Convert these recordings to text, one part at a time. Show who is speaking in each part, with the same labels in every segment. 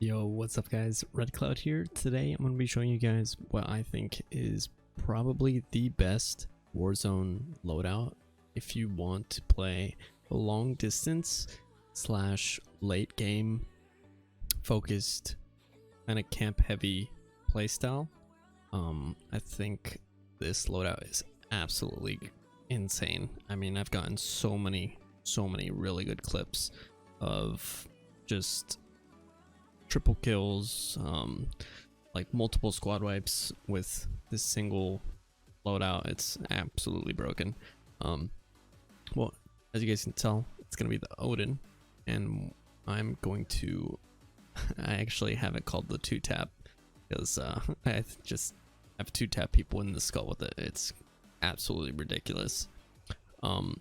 Speaker 1: Yo, what's up guys? Red Cloud here. Today I'm going to be showing you guys what I think is probably the best Warzone loadout if you want to play a long distance slash late game focused kind of camp heavy playstyle. I think this loadout is absolutely insane. I mean, I've gotten so many really good clips of just triple kills, like multiple squad wipes with this single loadout. It's absolutely broken. Well, as you guys can tell, it's gonna be the Odin, and I'm going to I actually have it called the 2-tap because I just have 2-tap people in the skull with it. It's absolutely ridiculous. No,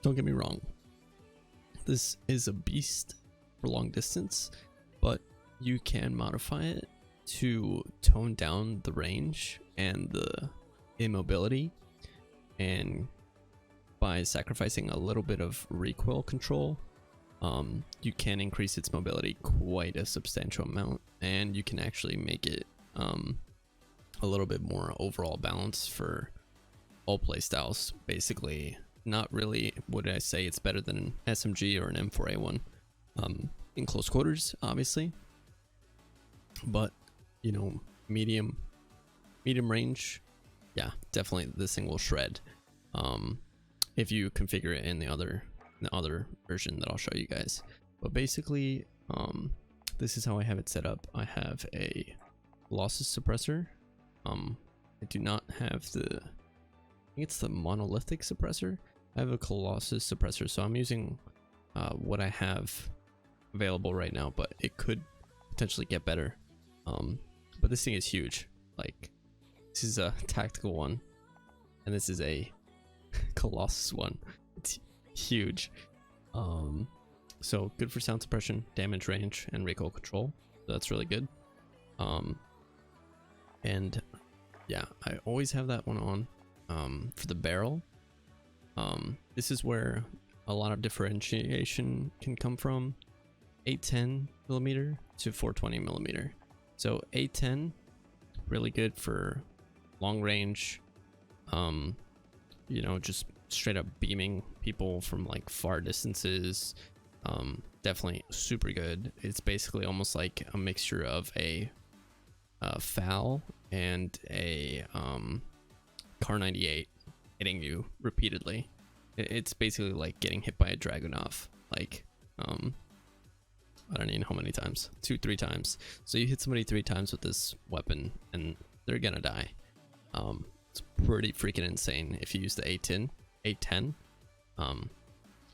Speaker 1: don't get me wrong, this is a beast for long distance, but you can modify it to tone down the range and the immobility, and by sacrificing a little bit of recoil control, you can increase its mobility quite a substantial amount, and you can actually make it a little bit more overall balance for all playstyles. Basically, not really would I say it's better than an SMG or an M4A1 in close quarters, obviously, but you know, medium range, yeah, definitely this thing will shred if you configure it in the other version that I'll show you guys. But basically, this is how I have it set up. I have a losses suppressor. I do not have the, I think it's the monolithic suppressor. I have a Colossus suppressor, so I'm using what I have available right now, but it could potentially get better. But this thing is huge. Like, this is a tactical one, and this is a Colossus one. It's huge. So good for sound suppression, damage range, and recoil control. So that's really good. And yeah, I always have that one on. For the barrel, this is where a lot of differentiation can come from. 810 millimeter to 420 millimeter. So 810, really good for long range, you know, just straight up beaming people from like far distances. Definitely super good. It's basically almost like a mixture of a FAL and a Kar 98 hitting you repeatedly. It's basically like getting hit by a Dragunov, like I don't even know how many times, 2-3 times. So you hit somebody 3 times with this weapon and they're gonna die. It's pretty freaking insane if you use the 810.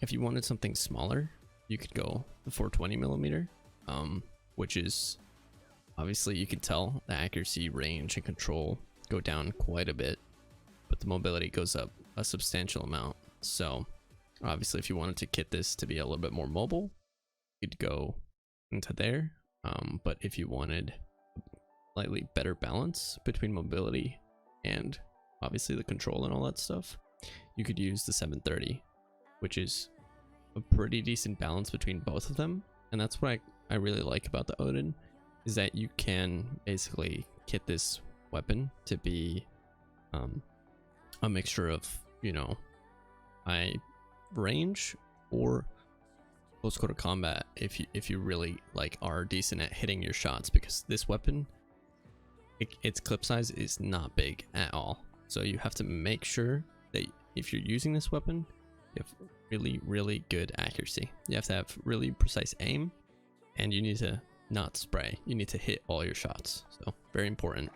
Speaker 1: If you wanted something smaller, you could go the 420 millimeter, which is obviously, you can tell the accuracy, range, and control go down quite a bit, but the mobility goes up a substantial amount. So obviously, if you wanted to kit this to be a little bit more mobile, you'd go into there. But if you wanted slightly better balance between mobility and obviously the control and all that stuff, you could use the 730, which is a pretty decent balance between both of them. And that's what I really like about the Odin, is that you can basically kit this weapon to be a mixture of, you know, high range or close quarter combat if you really like are decent at hitting your shots, because this weapon, its clip size is not big at all. So you have to make sure that if you're using this weapon, you have really good accuracy. You have to have really precise aim, and you need to not spray. You need to hit all your shots. So very important,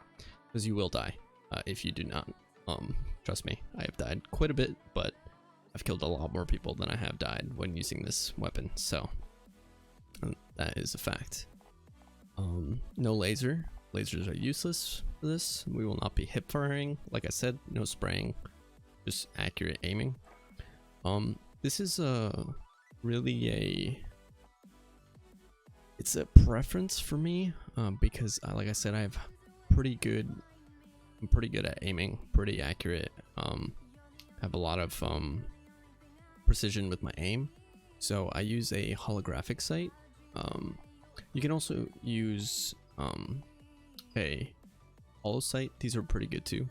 Speaker 1: because you will die if you do not. Trust me, I have died quite a bit, but I've killed a lot more people than I have died when using this weapon, so that is a fact. No laser. Lasers are useless for this. We will not be hip firing. Like I said, no spraying, just accurate aiming. This is really it's a preference for me, because like I said, I'm pretty good at aiming, pretty accurate. Have a lot of precision with my aim, so I use a holographic sight. You can also use a hollow sight. These are pretty good too.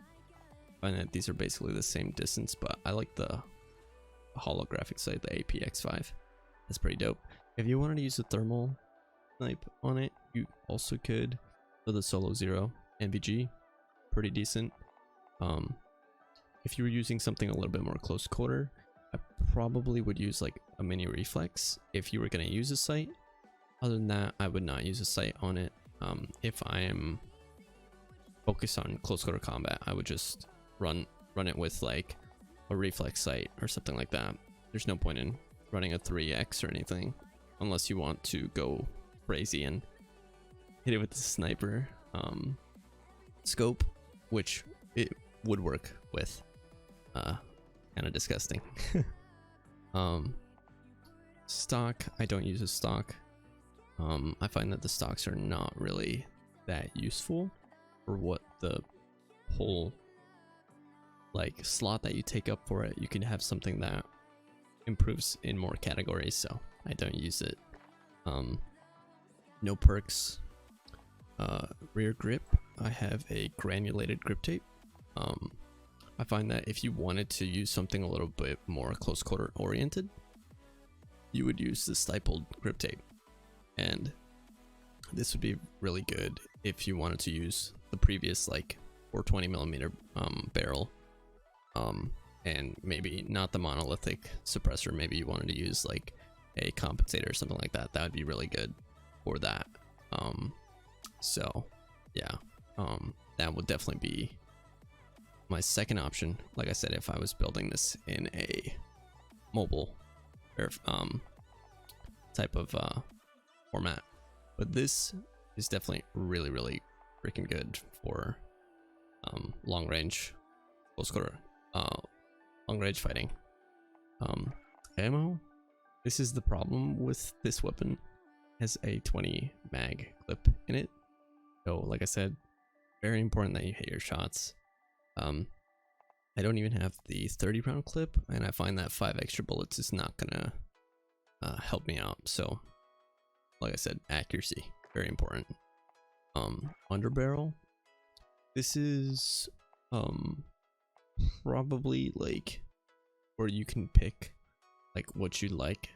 Speaker 1: I find that these are basically the same distance, but I like the holographic sight, the APX5. That's pretty dope. If you wanted to use a thermal snipe on it, you also could. So the Solo Zero NVG, pretty decent. If you were using something a little bit more close quarter, I probably would use like a mini reflex if you were going to use a sight. Other than that, I would not use a sight on it. If I am focused on close quarter combat, I would just run it with like a reflex sight or something like that. There's no point in running a 3x or anything unless you want to go crazy and hit it with the sniper scope, which it would work with. Kind of disgusting. Stock, I don't use a stock. I find that the stocks are not really that useful for what the whole like slot that you take up for it. You can have something that improves in more categories, so I don't use it. No perks. Rear grip, I have a granulated grip tape. I find that if you wanted to use something a little bit more close quarter oriented, you would use the stippled grip tape, and this would be really good if you wanted to use the previous like 420mm barrel, and maybe not the monolithic suppressor. Maybe you wanted to use like a compensator or something like that. That would be really good for that. So yeah, that would definitely be my second option. Like I said, if I was building this in a mobile or type of format, but this is definitely really freaking good for long range, close quarter, long range fighting. Ammo, this is the problem with this weapon. It has a 20 mag clip in it, so like I said, very important that you hit your shots. I don't even have the 30 round clip, and I find that 5 extra bullets is not gonna help me out. So like I said, accuracy, very important. Underbarrel, this is probably like where you can pick like what you like,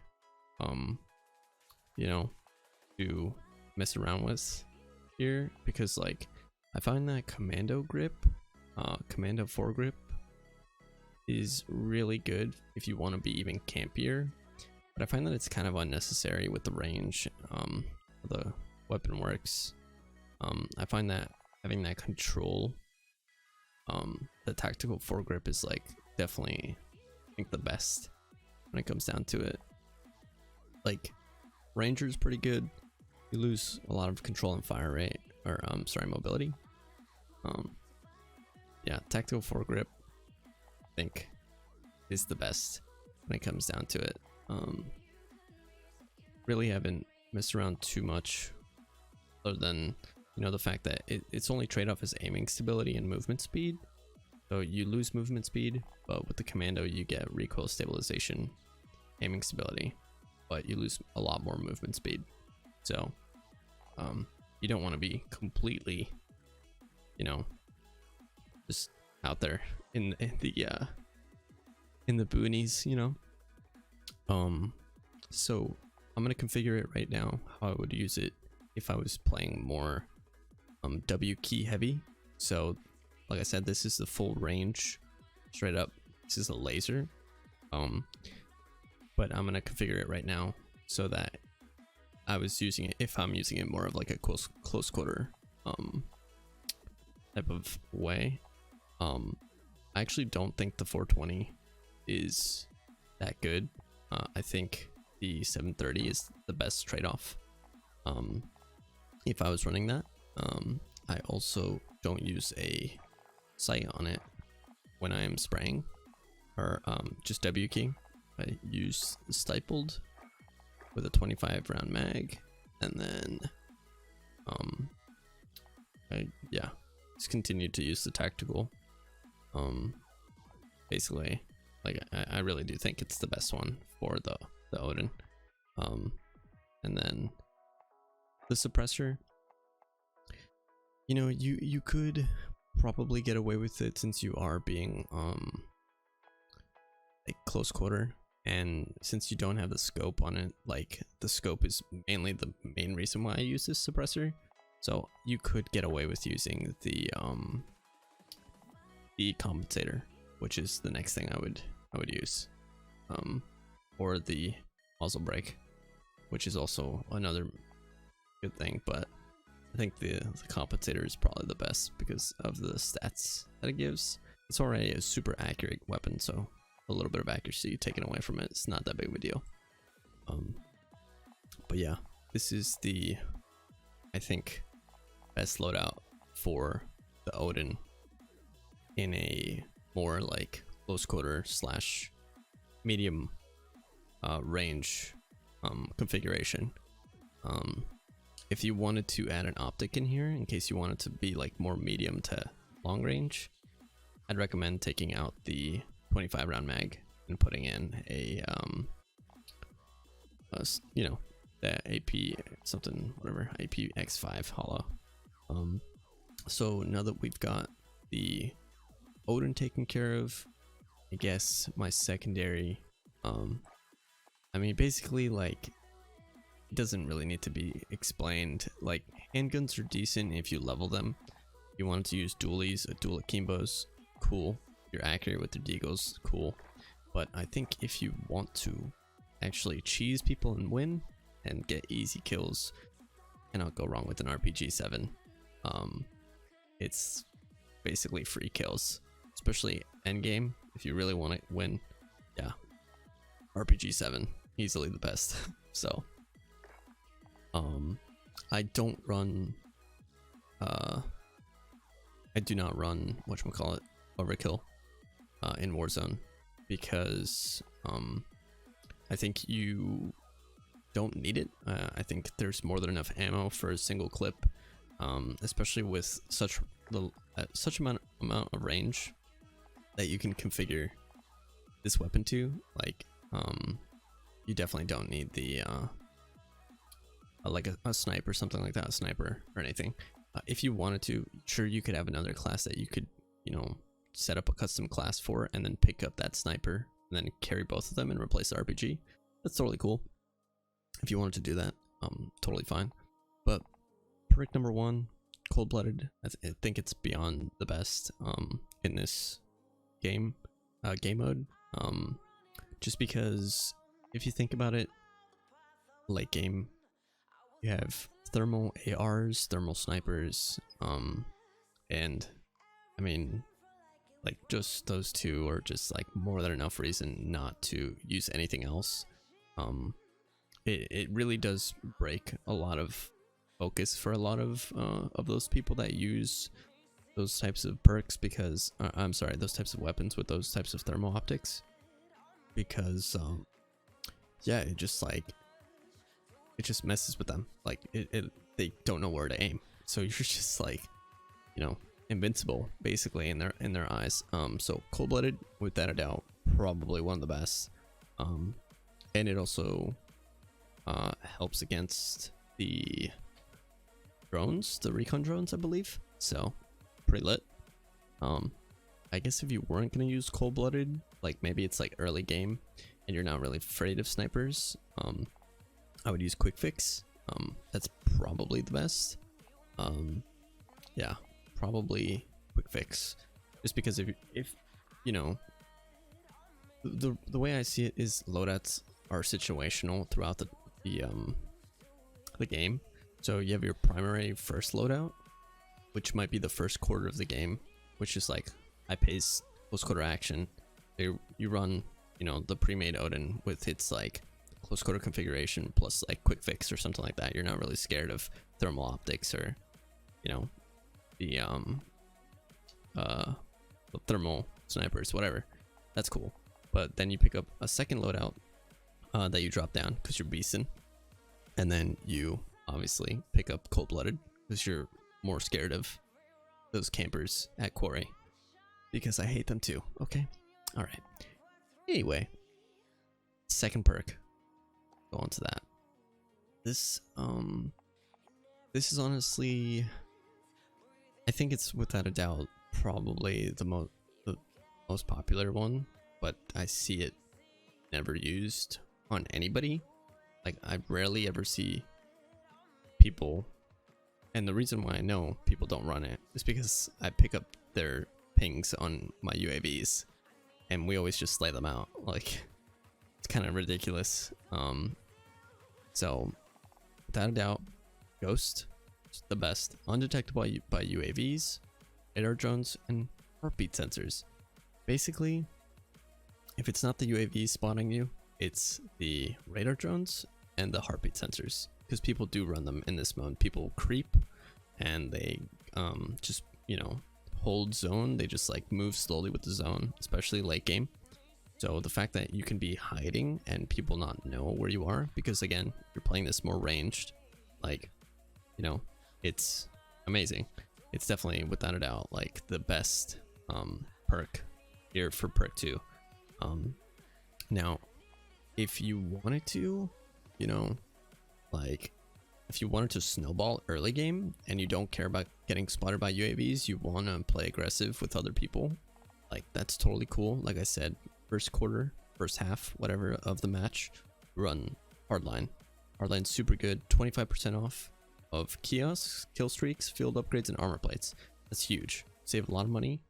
Speaker 1: you know, to mess around with here, because like I find that commando grip, commando foregrip is really good if you want to be even campier, but I find that it's kind of unnecessary with the range the weapon works. I find that having that control, the tactical foregrip is like definitely, I think, the best when it comes down to it. Like Ranger is pretty good. You lose a lot of control and fire rate, or sorry, mobility. Yeah, tactical foregrip, I think, is the best when it comes down to it. Really haven't messed around too much, other than, you know, the fact that its only trade-off is aiming stability and movement speed. So you lose movement speed, but with the commando you get recoil stabilization, aiming stability, but you lose a lot more movement speed. So you don't want to be completely, you know, just out there in the boonies, you know. So I'm gonna configure it right now how I would use it if I was playing more W key heavy. So like I said, this is the full range, straight up. This is a laser, but I'm gonna configure it right now so that I was using it, if I'm using it more of like a close quarter type of way. I actually don't think the 420 is that good. I think the 730 is the best trade-off if I was running that. I also don't use a sight on it when I am spraying, or just W key. I use stippled with a 25 round mag, and then yeah, just continue to use the tactical. Basically, like I really do think it's the best one for the Odin. And then the suppressor, you know, you could probably get away with it since you are being like close quarter, and since you don't have the scope on it, like the scope is mainly the main reason why I use this suppressor. So you could get away with using the compensator, which is the next thing I would use, or the muzzle brake, which is also another good thing, but I think the compensator is probably the best because of the stats that it gives. It's already a super accurate weapon, so a little bit of accuracy taken away from it, it's not that big of a deal. But yeah, this is the, I think, best loadout for the Odin in a more like close quarter slash medium range configuration. If you wanted to add an optic in here, in case you wanted to be like more medium to long range, I'd recommend taking out the 25 round mag and putting in a you know, the AP something, whatever, AP X5 hollow. So now that we've got the Odin taken care of, I guess my secondary, I mean, basically, like, it doesn't really need to be explained. Like, handguns are decent if you level them. If you wanted to use dualies, a dual akimbos, cool. If you're accurate with the deagles, cool. But I think if you want to actually cheese people and win and get easy kills, cannot go wrong with an RPG-7. It's basically free kills, especially endgame. If you really want to win, yeah, RPG-7, easily the best. So I don't run, I do not run whatchamacallit, overkill in Warzone, because I think you don't need it. I think there's more than enough ammo for a single clip, especially with such amount of range that you can configure this weapon to. Like, you definitely don't need the like a sniper or something like that, a sniper or anything. If you wanted to, sure, you could have another class that you could, you know, set up a custom class for and then pick up that sniper and then carry both of them and replace the RPG. That's totally cool. If you wanted to do that, totally fine. But perk number 1, cold-blooded, I think it's beyond the best in this game mode. Just because if you think about it, late game, you have thermal ARs, thermal snipers, and I mean, like, just those two are just like more than enough reason not to use anything else. It really does break a lot of focus for a lot of those people that use those types of perks, because I'm sorry, those types of weapons with those types of thermal optics, because yeah, it just messes with them. Like, they don't know where to aim, so you're just like, you know, invincible basically in their eyes. So cold-blooded, without a doubt, probably one of the best. And it also helps against the drones, the recon drones, I believe. So pretty lit. I guess if you weren't gonna use cold-blooded, like maybe it's like early game and you're not really afraid of snipers, I would use quick fix. That's probably the best. Yeah, probably quick fix, just because if you know, the way I see it is loadouts are situational throughout the game. So you have your primary first loadout, which might be the first quarter of the game, which is like high pace, close quarter action. You run, you know, the pre-made Odin with its like close quarter configuration plus like quick fix or something like that. You're not really scared of thermal optics or, you know, the thermal snipers, whatever. That's cool. But then you pick up a second loadout that you drop down because you're beastin', and then you obviously pick up cold-blooded because you're more scared of those campers at quarry, because I hate them too. Okay, all right. Anyway, second perk. Go on to that. This this is honestly, I think it's without a doubt probably the most popular one, but I see it never used on anybody. Like, I rarely ever see people, and the reason why I know people don't run it is because I pick up their pings on my UAVs and we always just slay them out. Like, it's kind of ridiculous. So without a doubt, Ghost is the best, undetected by UAVs, radar drones, and heartbeat sensors. Basically, if it's not the UAV spotting you, it's the radar drones and the heartbeat sensors, because people do run them in this mode. People creep and they just, you know, hold zone. They just like move slowly with the zone, especially late game. So the fact that you can be hiding and people not know where you are, because again, you're playing this more ranged, like, you know, it's amazing. It's definitely without a doubt like the best perk here for perk 2. Now, if you wanted to, you know, like if you wanted to snowball early game and you don't care about getting spotted by UAVs, you want to play aggressive with other people, like that's totally cool. Like I said, first quarter, first half, whatever of the match, run hardline. Hardline's super good, 25% off of kiosks, kill streaks, field upgrades, and armor plates. That's huge. Save a lot of money.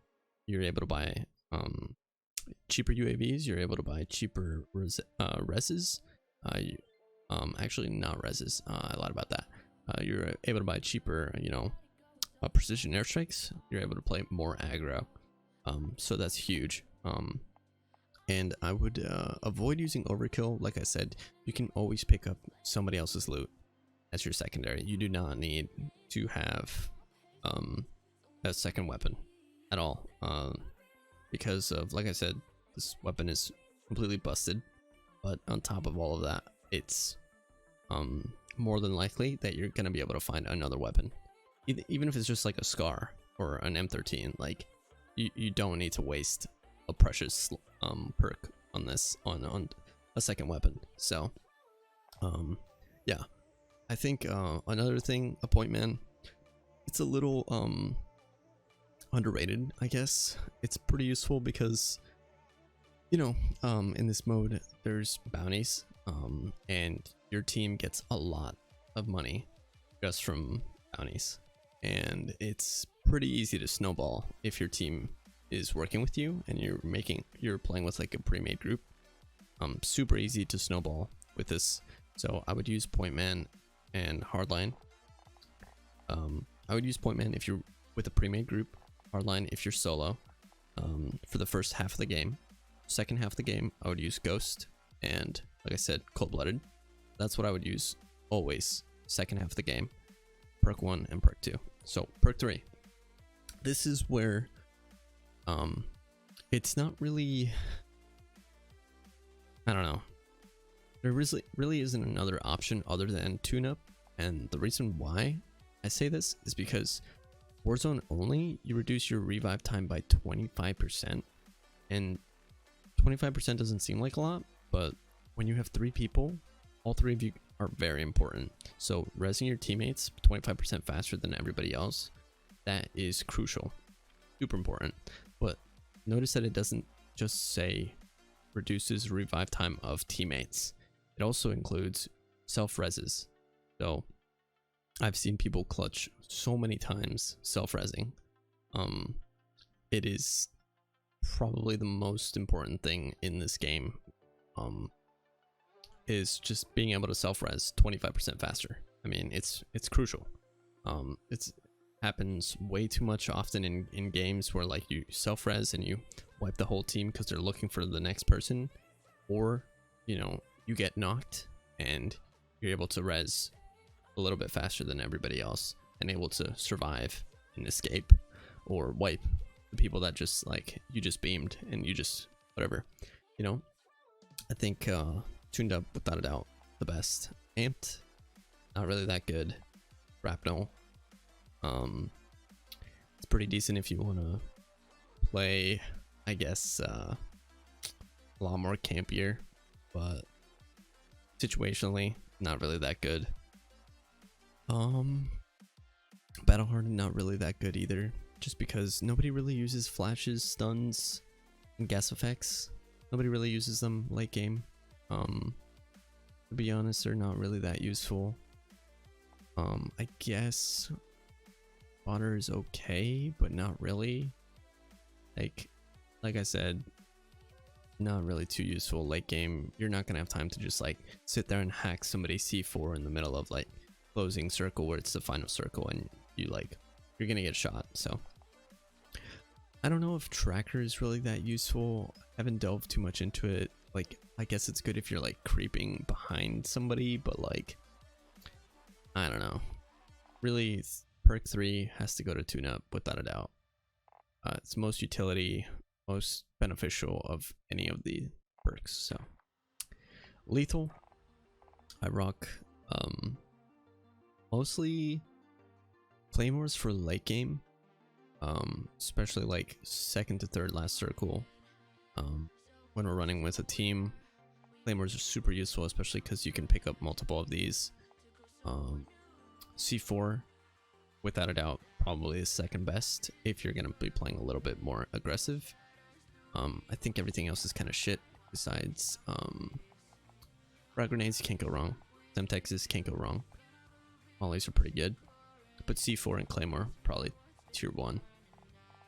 Speaker 1: You're able to buy cheaper UAVs. You're able to buy cheaper reses. Actually not reses. I lied about that. You're able to buy cheaper, you know, precision airstrikes. You're able to play more aggro. So that's huge. And I would avoid using overkill. Like I said, you can always pick up somebody else's loot as your secondary. You do not need to have a second weapon at all, because of, like I said, this weapon is completely busted. But on top of all of that, it's more than likely that you're gonna be able to find another weapon, even if it's just like a SCAR or an M13. Like, you don't need to waste a precious perk on this on a second weapon. So yeah, I think another thing, a point man, it's a little underrated, I guess. It's pretty useful because, you know, in this mode there's bounties, and your team gets a lot of money just from bounties, and it's pretty easy to snowball if your team is working with you and you're playing with like a pre-made group. Super easy to snowball with this. So I would use point man and hardline. I would use point man if you're with a pre-made group, hardline if you're solo, for the first half of the game. Second half of the game, I would use ghost and, like I said, cold-blooded. That's what I would use always, second half of the game. Perk 1 and perk 2. So perk 3, this is where it's not really, I don't know, there really isn't another option other than tune-up. And the reason why I say this is because Warzone only, you reduce your revive time by 25%, and 25% doesn't seem like a lot, but when you have 3 people, all 3 of you are very important. So resing your teammates 25% faster than everybody else, that is crucial, super important. But notice that it doesn't just say reduces revive time of teammates, it also includes self-reses. So I've seen people clutch so many times self-resing. It is probably the most important thing in this game, is just being able to self-res 25% faster. I mean, it's crucial. It's happens way too much often in games where like you self-res and you wipe the whole team because they're looking for the next person, or, you know, you get knocked and you're able to res a little bit faster than everybody else and able to survive and escape or wipe the people that just like you just beamed and you just whatever, you know. I think tuned up, without a doubt, the best. Amped, not really that good. Rapno, it's pretty decent if you want to play, I guess, a lot more campier, but situationally not really that good. Battle hardened, not really that good either, just because nobody really uses flashes, stuns, and gas effects. Nobody really uses them late game. To be honest, they're not really that useful. I guess water is okay, but not really. Like I said, not really too useful late game. You're not gonna have time to just like sit there and hack somebody's C4 in the middle of like closing circle where it's the final circle and you're gonna get shot. So I don't know if tracker is really that useful. I haven't delved too much into it. Like, I guess it's good if you're like creeping behind somebody, but like, I don't know. Really, perk 3 has to go to tune up without a doubt. It's most utility, most beneficial of any of the perks. So lethal, I rock mostly claymores for late game, especially like second to third last circle. When we're running with a team, claymores are super useful, especially because you can pick up multiple of these. C4, without a doubt, probably is second best if you're gonna be playing a little bit more aggressive. I think everything else is kind of shit besides frag grenades. You can't go wrong. Semtexes can't go wrong. Mollies are pretty good, but C4 and claymore probably tier 1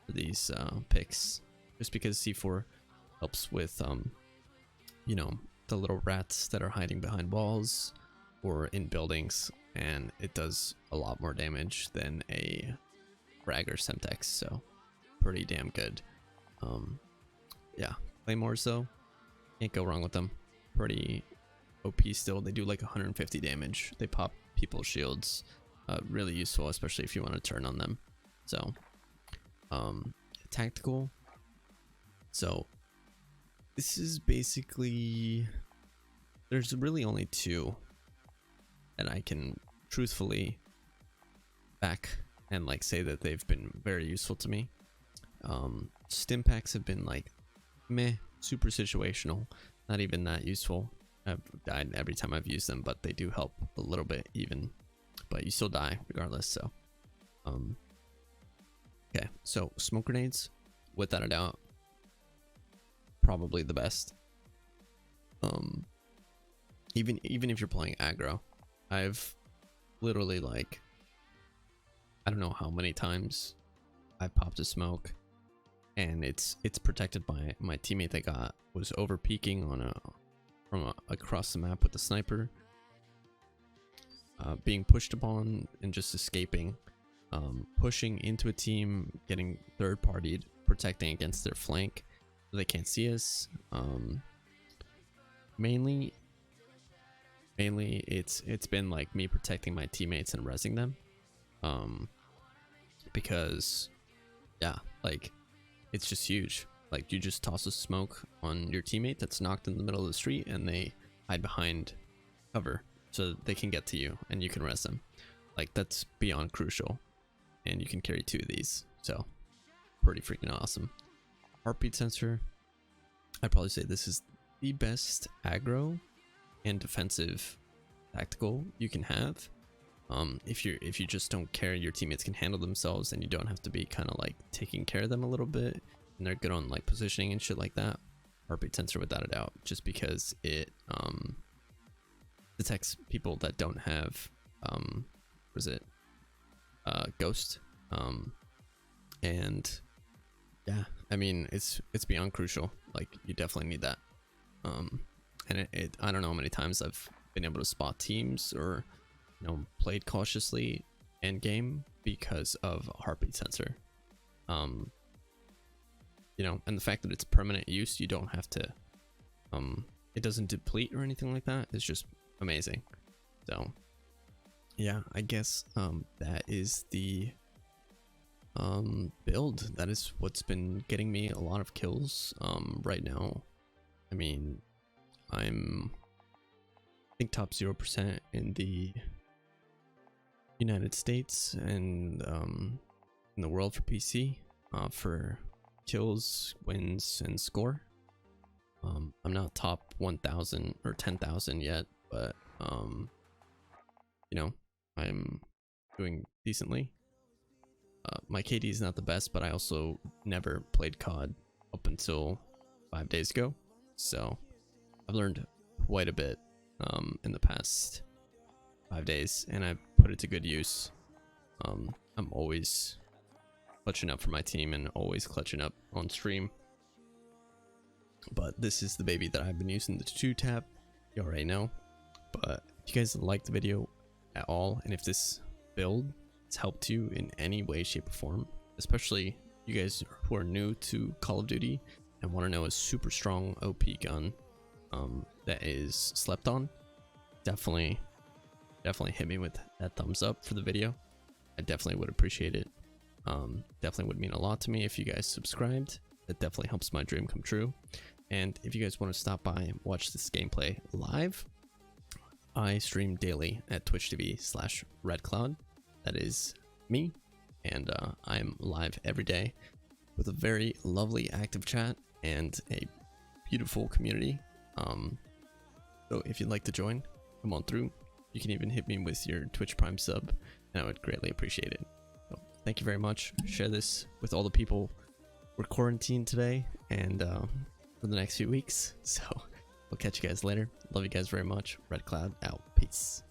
Speaker 1: for these picks, just because C4 helps with you know, the little rats that are hiding behind walls or in buildings, and it does a lot more damage than a frag or semtex, so pretty damn good. Yeah, claymores though, can't go wrong with them. Pretty OP still. They do like 150 damage. They pop people's shields. Really useful, especially if you want to turn on them. So tactical, so this is basically, there's really only two that I can truthfully back and like say that they've been very useful to me. Stim packs have been like meh, super situational, not even that useful. I've died every time I've used them, but they do help a little bit even, but you still die regardless. So okay, so smoke grenades, without a doubt, probably the best. Even if you're playing aggro, I've literally, like, I don't know how many times I popped a smoke and it's protected by my teammate that was over peeking on from across the map with the sniper, being pushed upon and just escaping, pushing into a team, getting third partied, protecting against their flank so they can't see us. Mainly it's been like me protecting my teammates and rezzing them, because yeah, like, it's just huge. Like, you just toss a smoke on your teammate that's knocked in the middle of the street and they hide behind cover so that they can get to you and you can res them. Like, that's beyond crucial, and you can carry 2 of these, so pretty freaking awesome. Heartbeat sensor, I'd probably say this is the best aggro and defensive tactical you can have. If you just don't care, your teammates can handle themselves and you don't have to be kind of like taking care of them a little bit, and they're good on like positioning and shit like that. Heartbeat sensor, without a doubt, just because it detects people that don't have what is it, ghost, and yeah, I mean, it's beyond crucial. Like, you definitely need that. And I don't know how many times I've been able to spot teams or, you know, played cautiously end game because of heartbeat sensor. You know, and the fact that it's permanent use, you don't have to, it doesn't deplete or anything like that. It's just amazing. So yeah, I guess that is the build. That is what's been getting me a lot of kills right now. I mean, I think top 0% in the United States and in the world for PC, for kills, wins, and score. I'm not top 1,000 or 10,000 yet, but you know, I'm doing decently. My KD is not the best, but I also never played COD up until 5 days ago. So I've learned quite a bit in the past 5 days, and I put it to good use. I'm always clutching up for my team and always clutching up on stream. But this is the baby that I've been using, the 2-tap. You already know. But if you guys like the video at all, and if this build has helped you in any way, shape, or form, especially you guys who are new to Call of Duty and want to know a super strong OP gun that is slept on, definitely hit me with that thumbs up for the video. I definitely would appreciate it. Definitely would mean a lot to me if you guys subscribed. That definitely helps my dream come true. And if you guys want to stop by and watch this gameplay live, I stream daily at Twitch TV/RedCloud. That is me, and I'm live every day with a very lovely active chat and a beautiful community. So if you'd like to join, come on through. You can even hit me with your Twitch Prime sub, and I would greatly appreciate it. So thank you very much. Share this with all the people. We're quarantined today and for the next few weeks. So we'll catch you guys later. Love you guys very much. Red Cloud out. Peace.